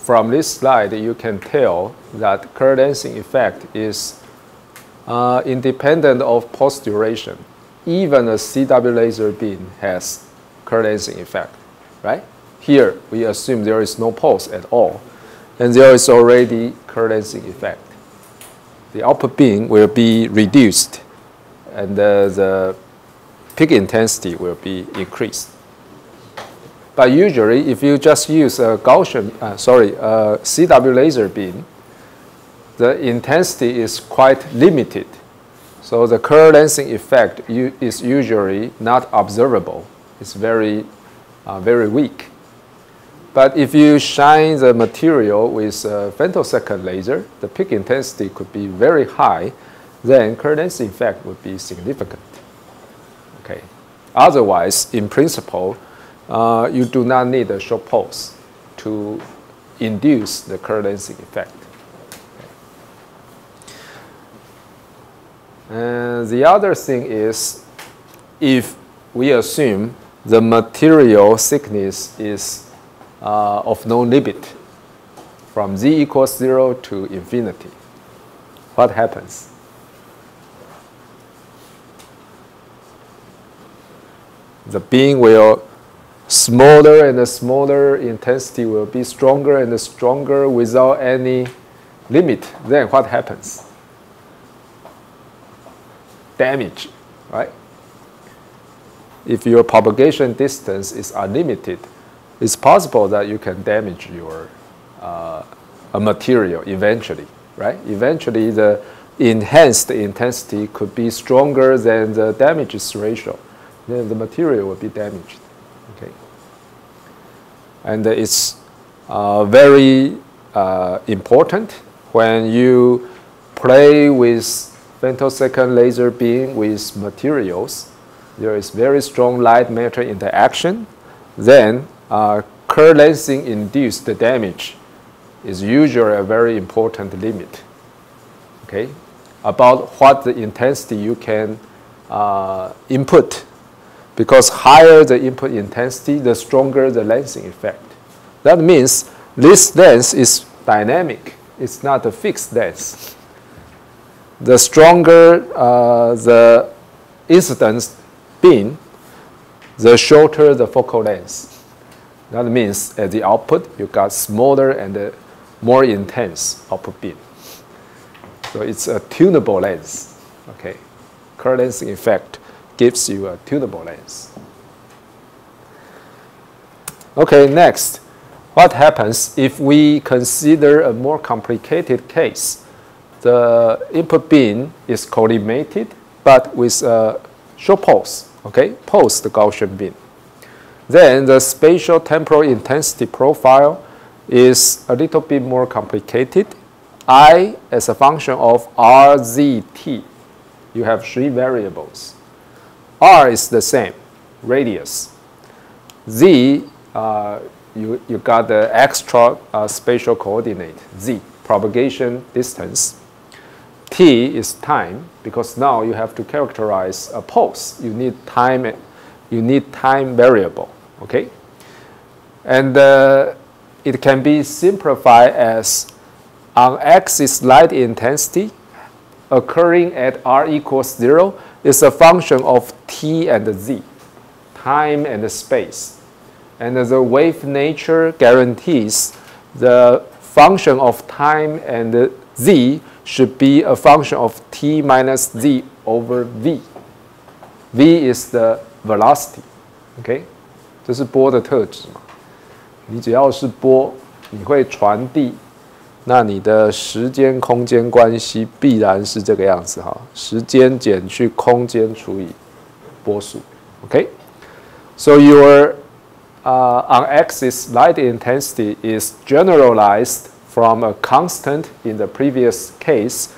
from this slide, you can tell that current lensing effect is independent of pulse duration. Even a CW laser beam has current lensing effect, right? Here, we assume there is no pulse at all, and there is already current lensing effect. The output beam will be reduced, and the peak intensity will be increased. But usually, if you just use a CW laser beam, the intensity is quite limited. So the current lensing effect is usually not observable. It's very weak. But if you shine the material with a femtosecond laser, the peak intensity could be very high. Then current lensing effect would be significant. Okay. Otherwise, in principle, you do not need a short pulse to induce the current lensing effect. And the other thing is, if we assume the material thickness is of no limit from z equals 0 to infinity, what happens? The beam will smaller and smaller, intensity will be stronger and stronger without any limit. Then what happens? Damage, right? If your propagation distance is unlimited, it's possible that you can damage your a material eventually, right? Eventually, the enhanced intensity could be stronger than the damages ratio. Then the material will be damaged. Okay. And it's very important when you play with femtosecond laser beam with materials. There is very strong light matter interaction. Then current lensing induced damage is usually a very important limit. Okay, about what the intensity you can input, because higher the input intensity, the stronger the lensing effect. That means this lens is dynamic. It's not a fixed lens. The stronger the incidence beam, the shorter the focal length. That means at the output, you got smaller and more intense output beam. So it's a tunable lens. Okay, current lensing effect gives you a tunable lens. Okay, next, what happens if we consider a more complicated case? The input beam is collimated, but with a short pulse. Okay, post the Gaussian beam. Then the spatial temporal intensity profile is a little bit more complicated. I as a function of r, z, t. You have three variables. R is the same, radius. Z, you got the extra spatial coordinate, z, propagation distance. T is time, because now you have to characterize a pulse. You need time variable, okay? And it can be simplified as on x is light intensity occurring at r equals 0 is a function of t and z, time and space. And the wave nature guarantees the function of time and z should be a function of t minus z over v. v is the velocity, okay? 这是波的特质嘛。你只要是波，你会传递，那你的时间空间关系必然是这个样子哈。时间减去空间除以波速 ，okay? So your on-axis light intensity is generalized from a constant in the previous case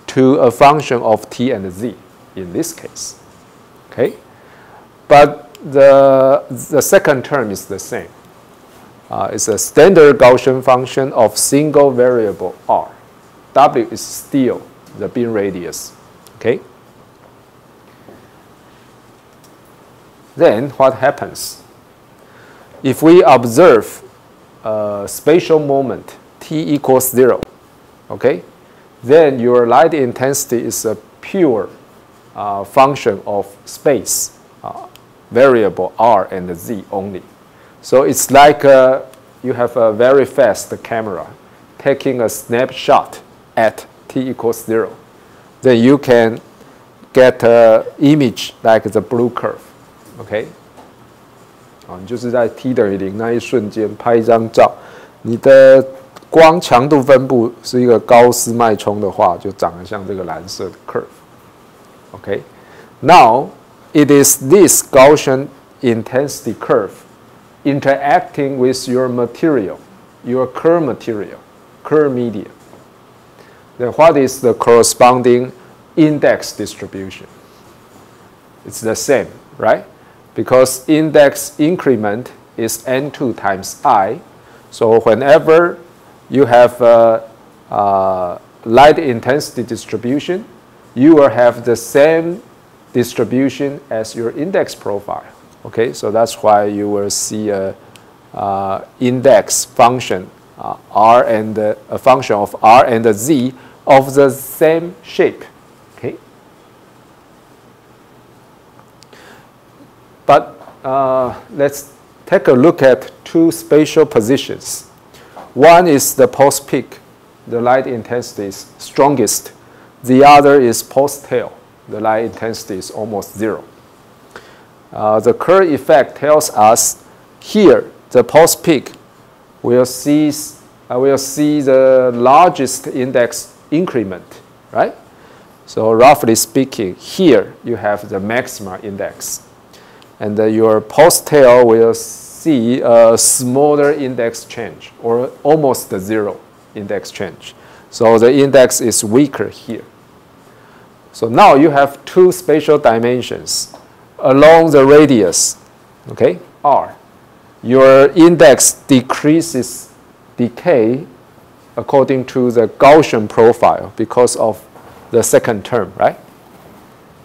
to a function of t and z in this case. Okay? But the second term is the same. It's a standard Gaussian function of single variable r. W is still the beam radius. Okay? Then what happens? If we observe a spatial moment t equals 0, okay, then your light intensity is a pure function of space variable r and z only. So it's like you have a very fast camera taking a snapshot at t equals 0. Then you can get an image like the blue curve, okay? 你就是在 t 等于0那一瞬间拍一张照，你的光强度分布是一个高斯脉冲的话，就长得像这个蓝色的 curve。Okay, now it is this Gaussian intensity curve interacting with your material, your current material, current medium. Then what is the corresponding index distribution? It's the same, right? Because index increment is n2 times I. So whenever you have a light intensity distribution, you will have the same distribution as your index profile. Okay, so that's why you will see a index function r and a function of r and z of the same shape. Okay, but let's take a look at two spatial positions. One is the post-peak, the light intensity is strongest. The other is post-tail, the light intensity is almost 0. The Kerr effect tells us here the post-peak will see the largest index increment, right? So roughly speaking, here you have the maxima index. And your post-tail will see a smaller index change or almost the 0 index change. So the index is weaker here. So now you have two spatial dimensions along the radius, okay, r. Your index decay according to the Gaussian profile because of the second term, right?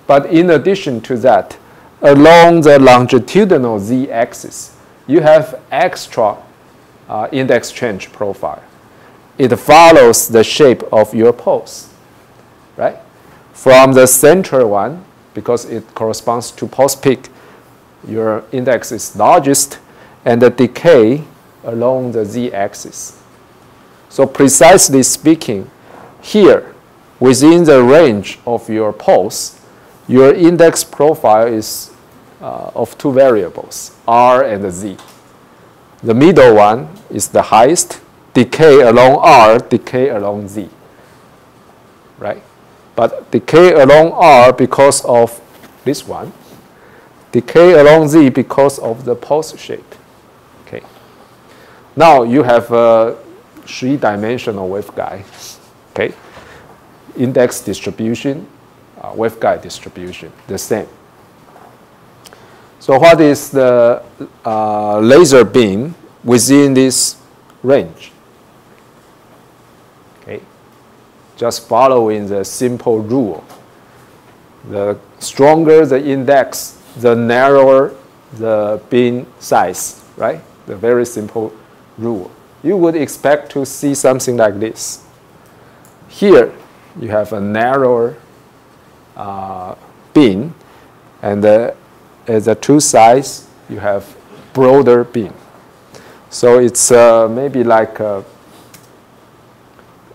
But in addition to that, along the longitudinal z-axis, you have extra index change profile. It follows the shape of your pulse, right? From the central one, because it corresponds to post-peak, your index is largest, and the decay along the z-axis. So precisely speaking, here, within the range of your pulse, your index profile is of two variables, r and z. The middle one is the highest, decay along r, decay along z, right? But decay along r because of this one, decay along z because of the pulse shape. Okay. Now you have a three-dimensional waveguide. Okay. Index distribution, waveguide distribution, the same. So what is the laser beam within this range? Okay. Just following the simple rule. The stronger the index, the narrower the beam size, right? The very simple rule. You would expect to see something like this. Here, you have a narrower beam, and at the two sides, you have broader beam. So it's maybe like a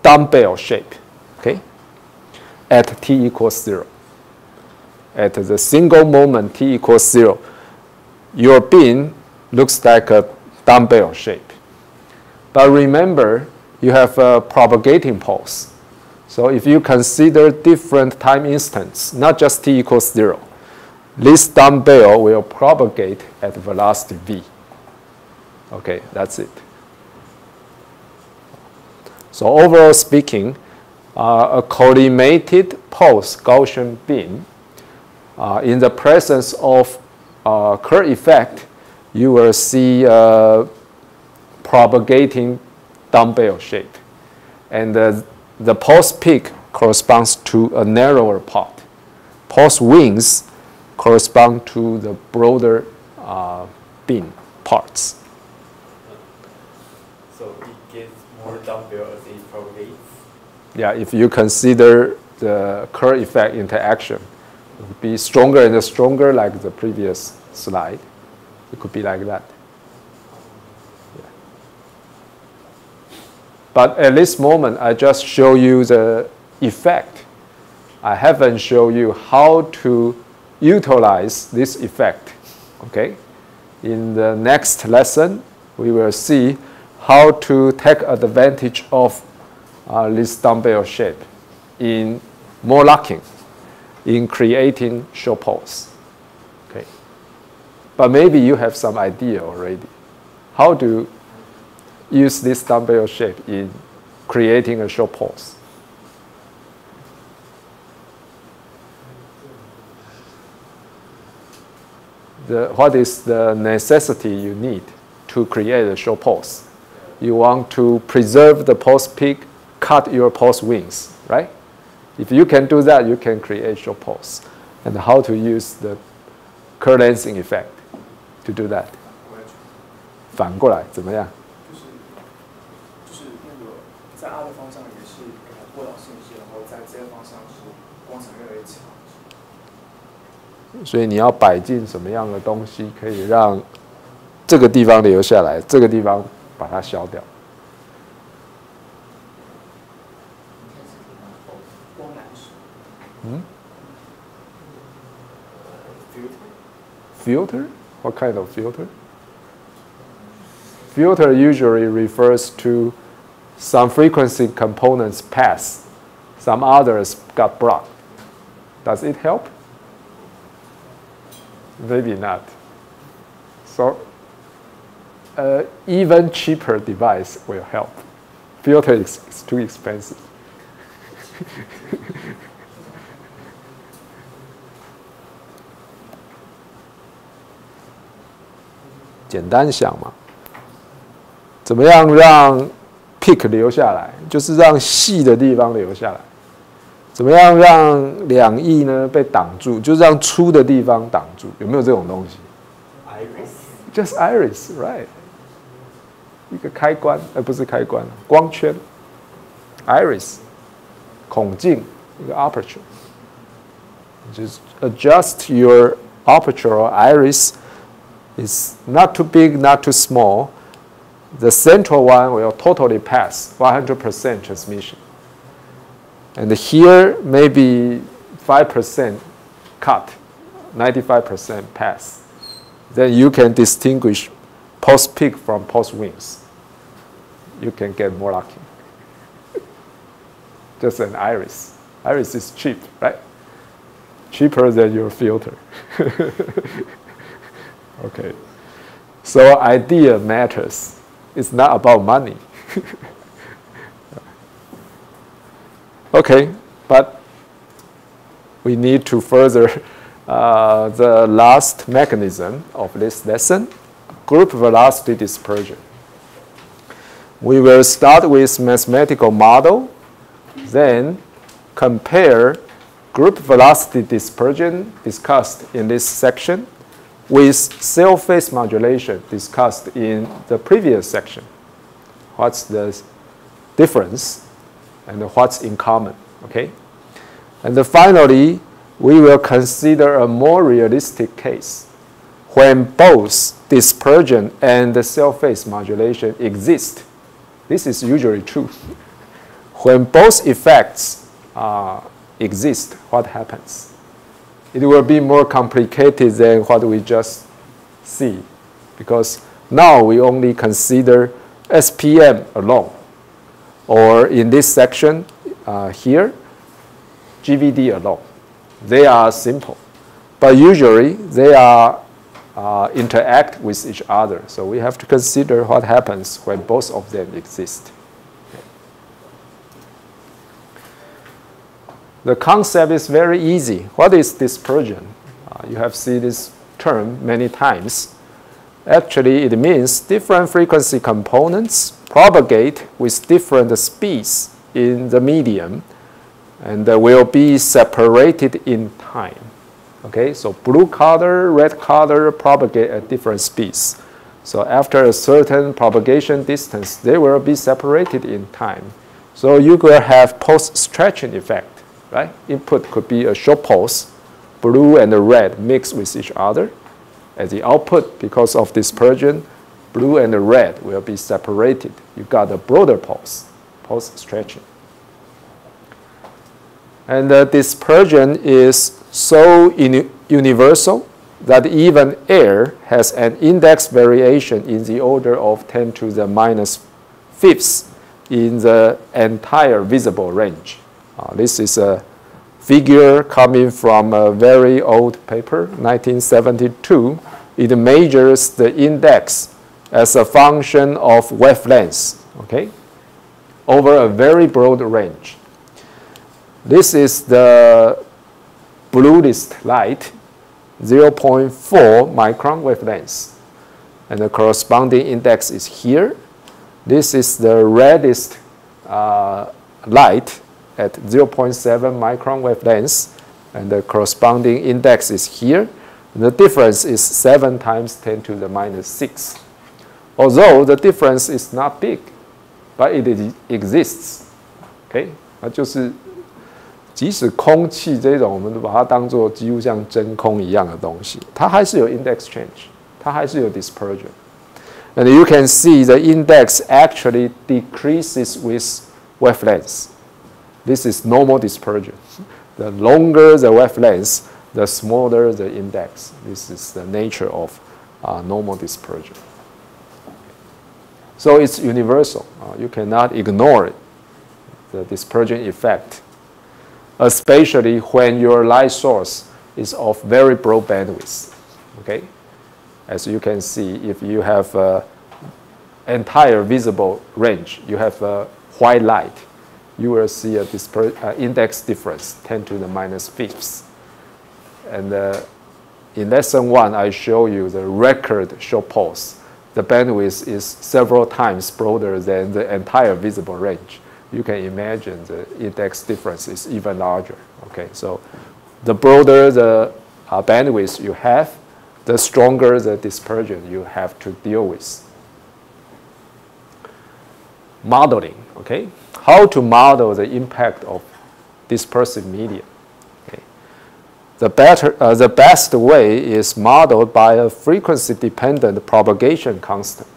dumbbell shape, okay? At t equals 0. At the single moment t equals 0, your beam looks like a dumbbell shape. But remember, you have a propagating pulse. So if you consider different time instants, not just t equals 0, this dumbbell will propagate at velocity v. Okay, that's it. So overall speaking, a collimated pulse Gaussian beam, in the presence of Kerr effect, you will see a propagating dumbbell shape. And the pulse peak corresponds to a narrower part. Pulse wings correspond to the broader beam parts. So get more dumbbell as it propagates? Yeah, if you consider the Kerr effect interaction, it would be stronger and stronger like the previous slide. It could be like that. Yeah. But at this moment, I just show you the effect. I haven't shown you how to utilize this effect. Okay? In the next lesson, we will see how to take advantage of this dumbbell shape in more locking, in creating short pulse. Okay. But maybe you have some idea already how to use this dumbbell shape in creating a short pulse. What is the necessity you need to create a short pulse? You want to preserve the pulse peak, cut your pulse wings, right? If you can do that, you can create short pulse. And how to use the Kerr lensing effect to do that? 反过来怎么样？就是那个在 R 的方向也是给它波导信息，然后在 Z 的方向是光场越来越强。所以你要摆进什么样的东西，可以让这个地方留下来，这个地方把它消掉。Filter? What kind of filter? Filter usually refers to some frequency components pass, some others got blocked. Does it help? Maybe not. So even cheaper device will help. Filter is too expensive. 简单想嘛，怎么样让 peak 留下来？就是让细的地方留下来。怎么样让两翼呢被挡住？就是让粗的地方挡住。有没有这种东西 ？Iris。Just iris, right？ 一个开关，不是开关，光圈 ，iris， 孔径，一个 aperture。Just adjust your aperture or iris. It's not too big, not too small. The central one will totally pass 100% transmission. And here, maybe 5% cut, 95% pass. Then you can distinguish pulse peak from pulse wings. You can get more lucky. Just an iris. Iris is cheap, right? Cheaper than your filter. Okay, so idea matters. It's not about money. Okay, but we need to further the last mechanism of this lesson, group velocity dispersion. We will start with mathematical model, then compare group velocity dispersion discussed in this section with cell phase modulation discussed in the previous section. What's the difference and what's in common, okay? And then finally, we will consider a more realistic case when both dispersion and the cell phase modulation exist. This is usually true. When both effects exist, what happens? It will be more complicated than what we just see, because now we only consider SPM alone, or in this section here, GVD alone. They are simple, but usually they are interact with each other. So we have to consider what happens when both of them exist. The concept is very easy. What is dispersion? You have seen this term many times. Actually, it means different frequency components propagate with different speeds in the medium and will be separated in time. Okay, so blue color, red color propagate at different speeds. So after a certain propagation distance, they will be separated in time. So you could have post-stretching effect, right? Input could be a short pulse, blue and the red mix with each other. At the output, because of dispersion, blue and the red will be separated. You got a broader pulse, post-stretching. And the dispersion is so universal that even air has an index variation in the order of 10 to the minus fifths in the entire visible range. This is a figure coming from a very old paper, 1972. It measures the index as a function of wavelengths, okay, over a very broad range. This is the bluest light, 0.4 micron wavelengths. And the corresponding index is here. This is the reddest light at 0.7 micron wavelengths. And the corresponding index is here. The difference is 7 times 10 to the minus 6. Although the difference is not big, but it exists. Okay? 那就是即使空气这种，我们都把它当作几乎像真空一样的东西，它还是有 index change， 它还是有 dispersion. And you can see the index actually decreases with wavelengths. This is normal dispersion. The longer the wavelengths, the smaller the index. This is the nature of normal dispersion. So it's universal. You cannot ignore it, the dispersion effect, especially when your light source is of very broad bandwidth. Okay? As you can see, if you have an entire visible range, you have a white light, you will see a index difference, 10 to the minus fifths. And in lesson 1, I show you the record short pulse. The bandwidth is several times broader than the entire visible range. You can imagine the index difference is even larger. Okay, so the broader the bandwidth you have, the stronger the dispersion you have to deal with. Modeling, okay? How to model the impact of dispersive media. Okay. The best way is modeled by a frequency-dependent propagation constant.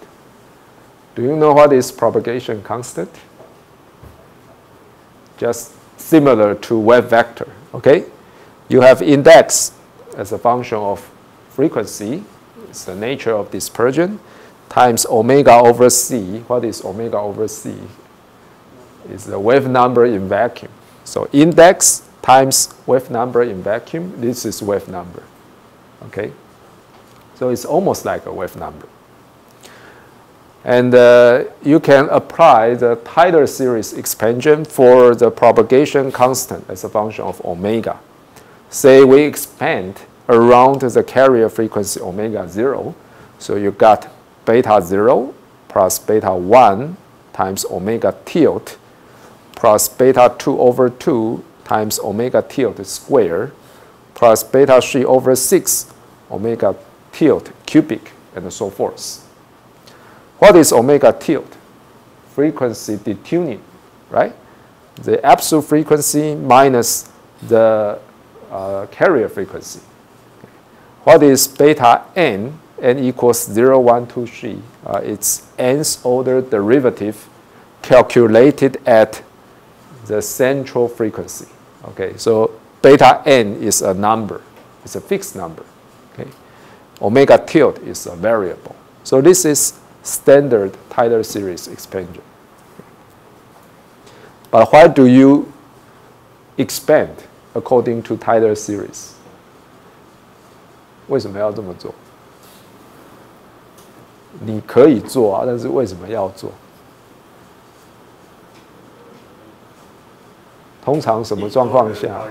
Do you know what is propagation constant? Just similar to wave vector, okay? You have index as a function of frequency, it's the nature of dispersion, times omega over c. What is omega over c? It's the wave number in vacuum. So index times wave number in vacuum, this is wave number, okay? So it's almost like a wave number. And you can apply the tidal series expansion for the propagation constant as a function of omega. Say we expand around the carrier frequency omega 0. So you got beta 0 plus beta 1 times omega tilt plus beta 2 over 2 times omega tilt square plus beta 3 over 6 omega tilt cubic and so forth. What is omega tilt? Frequency detuning, right? The absolute frequency minus the carrier frequency. What is beta n? N equals 0, 1, 2, 3. It's nth order derivative calculated at the central frequency. Okay, so beta n is a number. It's a fixed number. Okay, omega tilt is a variable. So this is standard tidal series expansion. But why do you expand according to tidal series? 为什么要这么做？你可以做啊，但是为什么要做？通常什么状况下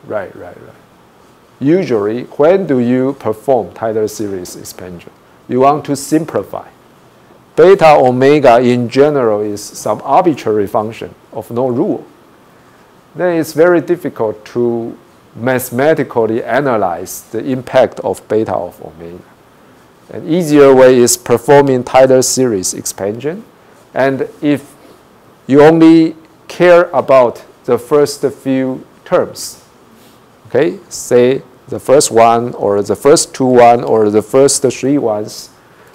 ？Right. Usually, when do you perform tidal series expansion? You want to simplify. Beta omega in general is some arbitrary function of no rule. Then it's very difficult to mathematically analyze the impact of beta of omega. An easier way is performing Taylor series expansion. And if you only care about the first few terms, okay, say the first one or the first two one or the first three ones,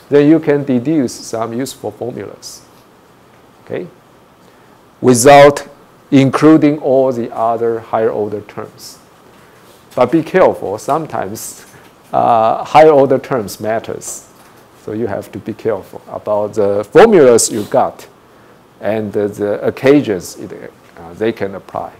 then you can deduce some useful formulas, okay, without including all the other higher order terms. But be careful, sometimes higher order terms matters. So you have to be careful about the formulas you got and the occasions they can apply.